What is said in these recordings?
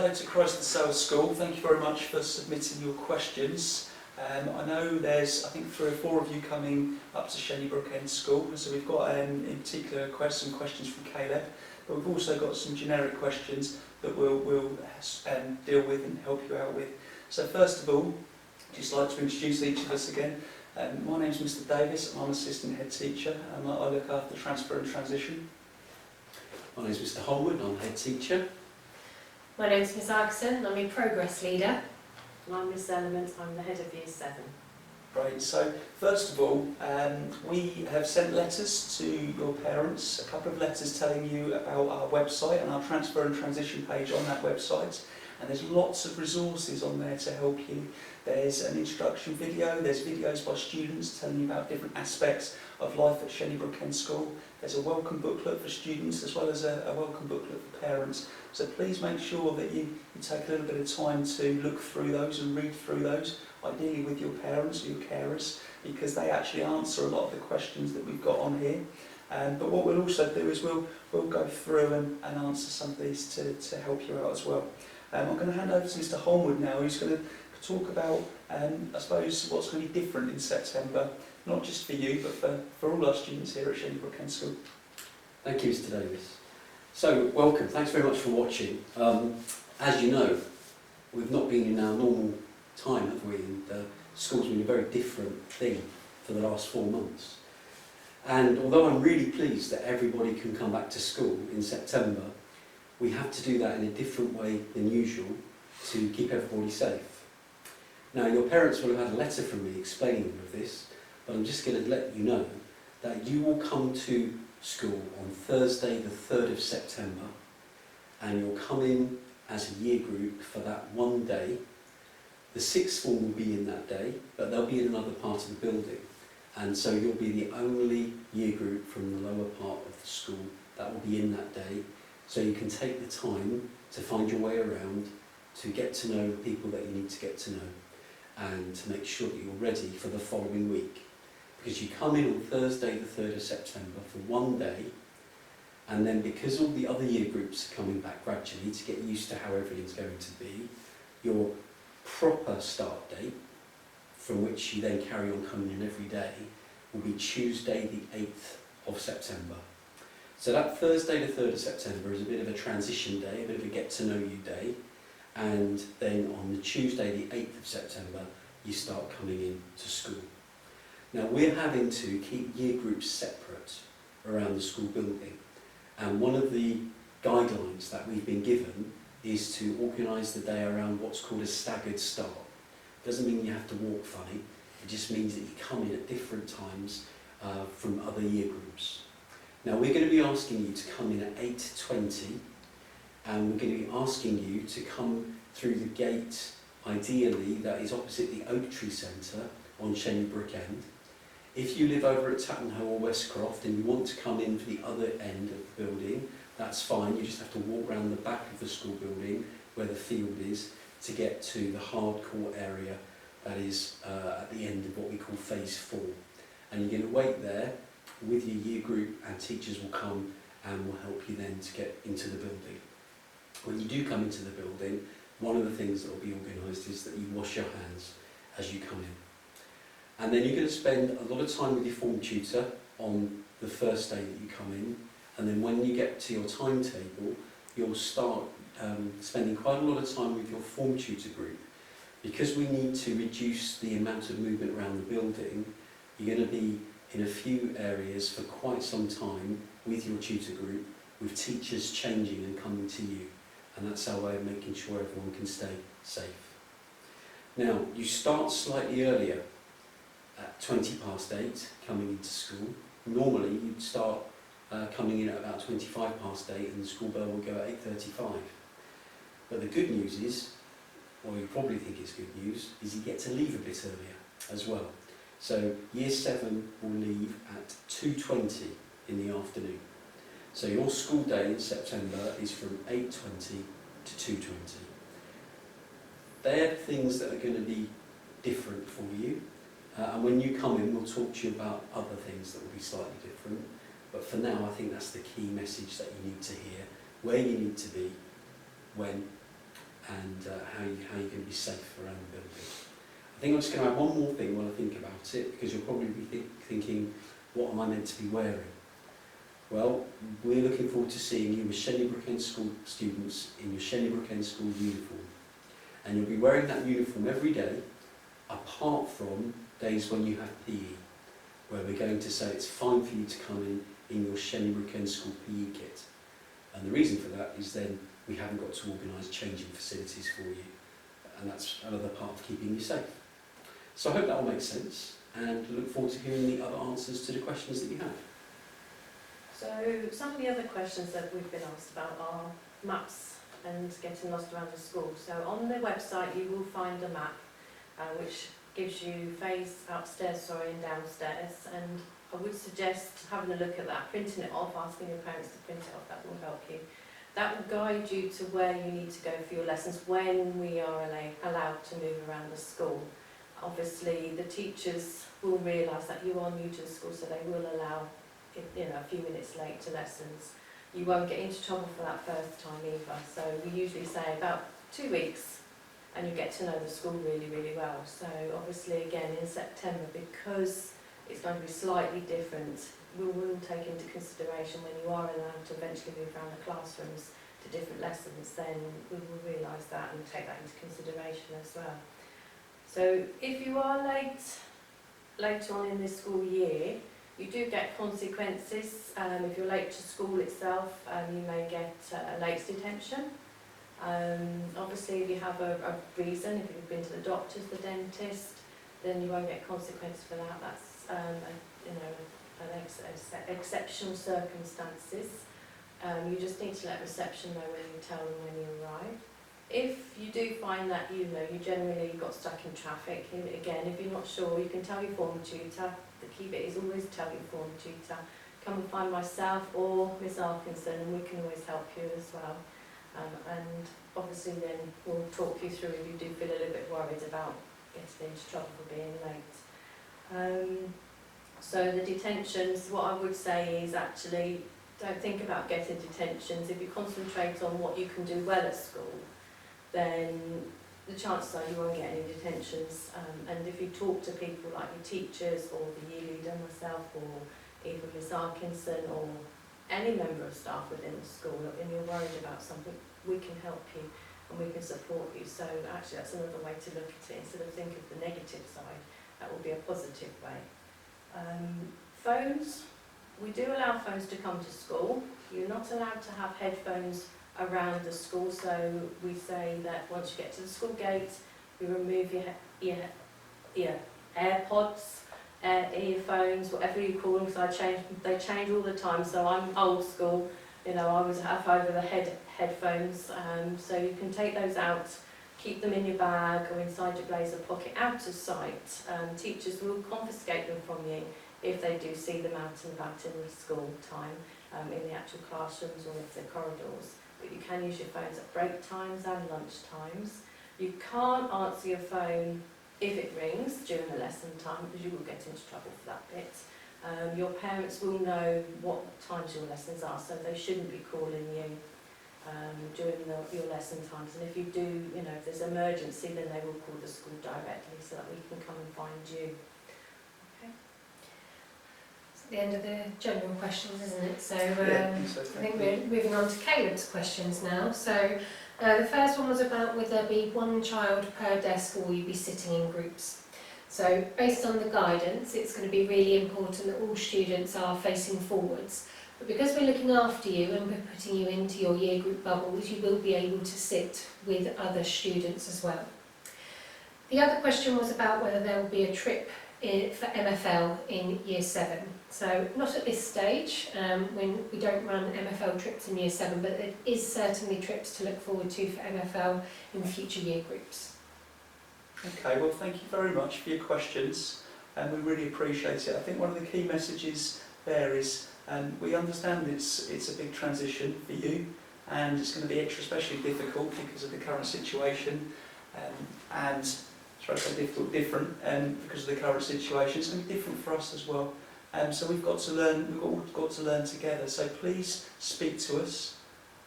hello to Christ the Sower School. Thank you very much for submitting your questions. I know there's, I think, 3 or 4 of you coming up to Shenybrook End School, so we've got in particular some questions from Caleb, but we've also got some generic questions that we'll deal with and help you out with. So first of all, I'd just like to introduce each of us again. My name's Mr Davis, I'm assistant head teacher, and I look after transfer and transition. My name's Mr Holwood, I'm head teacher. My name's Miss Argson, I'm your progress leader. And I'm Miss Element, I'm the head of Year 7. Great, so first of all, we have sent letters to your parents, a couple of letters telling you about our website and our transfer and transition page on that website. And there's lots of resources on there to help you. There's an introduction video, there's videos by students telling you about different aspects of life at Shenybrook End School. There's a welcome booklet for students as well as a welcome booklet for parents. So please make sure that you take a little bit of time to look through those and read through those, ideally with your parents or your carers, because they actually answer a lot of the questions that we've got on here. But what we'll also do is we'll go through and answer some of these to help you out as well. I'm going to hand over to Mr Holwood now, who's going to talk about, I suppose, what's going to be different in September, not just for you, but for all our students here at Shenybrook End School. Thank you, Mr Davis. So, welcome, thanks very much for watching. As you know, we've not been in our normal time, have we? And school's been a very different thing for the last 4 months. And although I'm really pleased that everybody can come back to school in September, we have to do that in a different way than usual to keep everybody safe. Now, your parents will have had a letter from me explaining all of this, but I'm just going to let you know that you will come to school on Thursday the 3rd of September, and you'll come in as a year group for that one day. The 6th form will be in that day, but they'll be in another part of the building, and so you'll be the only year group from the lower part of the school that will be in that day. So you can take the time to find your way around, to get to know the people that you need to get to know, and to make sure that you're ready for the following week. Because you come in on Thursday the 3rd of September for one day, and then because all the other year groups are coming back gradually to get used to how everything's going to be, your proper start date, from which you then carry on coming in every day, will be Tuesday the 8th of September. So that Thursday the 3rd of September is a bit of a transition day, a bit of a get-to-know-you day, and then on the Tuesday the 8th of September you start coming in to school. Now we're having to keep year groups separate around the school building, and one of the guidelines that we've been given is to organise the day around what's called a staggered start. Doesn't mean you have to walk funny, it just means that you come in at different times from other year groups. Now we're going to be asking you to come in at 8:20, and we're going to be asking you to come through the gate, ideally, that is opposite the Oak Tree Centre on Shenybrook End. If you live over at Tattenhoe or Westcroft and you want to come in for the other end of the building, that's fine. You just have to walk around the back of the school building where the field is to get to the hardcore area that is at the end of what we call phase 4. And you're going to wait there with your year group, and teachers will come and will help you then to get into the building. When you do come into the building, one of the things that will be organised is that you wash your hands as you come in. And then you're going to spend a lot of time with your form tutor on the first day that you come in, and then when you get to your timetable, you'll start spending quite a lot of time with your form tutor group. Because we need to reduce the amount of movement around the building, you're going to be in a few areas for quite some time with your tutor group, with teachers changing and coming to you, and that's our way of making sure everyone can stay safe. Now, you start slightly earlier at 8:20 coming into school. Normally you'd start coming in at about 8:25 and the school bell will go at 8:35. But the good news is, or you probably think it's good news, is you get to leave a bit earlier as well. So Year 7 will leave at 2:20 in the afternoon. So your school day in September is from 8:20 to 2:20. They're things that are going to be different for you. And when you come in, we'll talk to you about other things that will be slightly different. But for now, I think that's the key message that you need to hear, where you need to be, when, and how you're going to be safe around the building. I think I'm just going to add one more thing while I think about it, because you'll probably be thinking, what am I meant to be wearing? Well, we're looking forward to seeing you as Shenley Brook End School students in your Shenley Brook End School uniform. And you'll be wearing that uniform every day, apart from days when you have PE, where we're going to say it's fine for you to come in your Shenley Brook End School PE kit. And the reason for that is then we haven't got to organise changing facilities for you. And that's another part of keeping you safe. So I hope that all makes sense, and look forward to hearing the other answers to the questions that you have. So some of the other questions that we've been asked about are maps and getting lost around the school. So on the website you will find a map which gives you phase upstairs, and downstairs, and I would suggest having a look at that, printing it off, asking your parents to print it off. That will help you. That will guide you to where you need to go for your lessons when we are allowed to move around the school. Obviously the teachers will realise that you are new to the school, so they will allow a few minutes late to lessons. You won't get into trouble for that first time either. So we usually say about 2 weeks and you get to know the school really, really well. So obviously again in September, because it's going to be slightly different, we will take into consideration when you are allowed to eventually move around the classrooms to different lessons, then we will realise that and take that into consideration as well. So if you are later on in this school year, you do get consequences. If you're late to school itself, you may get late detention. Obviously, if you have a reason, if you've been to the doctors, the dentist, then you won't get consequences for that. That's exceptional circumstances. You just need to let reception know when you tell them when you arrive. If you do find that you generally got stuck in traffic, again, if you're not sure, you can tell your form tutor. The key bit is always tell your form tutor. Come and find myself or Miss Arkinson, and we can always help you as well. And obviously then we'll talk you through if you do feel a little bit worried about getting into trouble for being late. So the detentions, what I would say is actually don't think about getting detentions. If you concentrate on what you can do well at school, then the chances are you won't get any detentions. And if you talk to people like your teachers or the year leader, myself, or even Miss Arkinson or any member of staff within the school, and you're worried about something, we can help you and we can support you. So actually that's another way to look at it. Instead of think of the negative side, that will be a positive way. Phones, we do allow phones to come to school. You're not allowed to have headphones around the school, so we say that once you get to the school gate, you remove your AirPods, earphones, whatever you call them, because they change all the time, so I'm old school, I would have over the headphones, so you can take those out, keep them in your bag or inside your blazer pocket, out of sight. Teachers will confiscate them from you if they do see them out and about in the school time, in the actual classrooms or if they're corridors. But you can use your phones at break times and lunch times. You can't answer your phone if it rings during the lesson time, because you will get into trouble for that bit. Your parents will know what times your lessons are, so they shouldn't be calling you during your lesson times. And if you do, if there's an emergency, then they will call the school directly so that we can come and find you. Okay. It's the end of the general questions, isn't it? So, So I think we're moving on to Caleb's questions now. So the first one was about would there be one child per desk or will you be sitting in groups? So based on the guidance, it's going to be really important that all students are facing forwards. But because we're looking after you and we're putting you into your year group bubbles, you will be able to sit with other students as well. The other question was about whether there will be a trip for MFL in Year 7. So not at this stage, when we don't run MFL trips in Year 7, but there is certainly trips to look forward to for MFL in future year groups. Okay, well thank you very much for your questions, and we really appreciate it. I think one of the key messages there is we understand it's a big transition for you, and it's going to be especially difficult because of the current situation, and different because of the current situation. It's going to be different for us as well. So we've got to learn. We've all got to learn together. So please speak to us.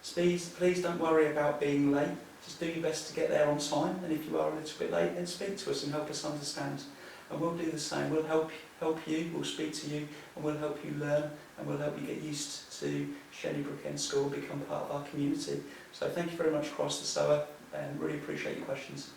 Please don't worry about being late to just do your best to get there on time, and if you are a little bit late, then speak to us and help us understand. And we'll do the same. We'll help you, we'll speak to you, and we'll help you learn, and we'll help you get used to Shenley Brook End School and become part of our community. So thank you very much across the Sower, and really appreciate your questions.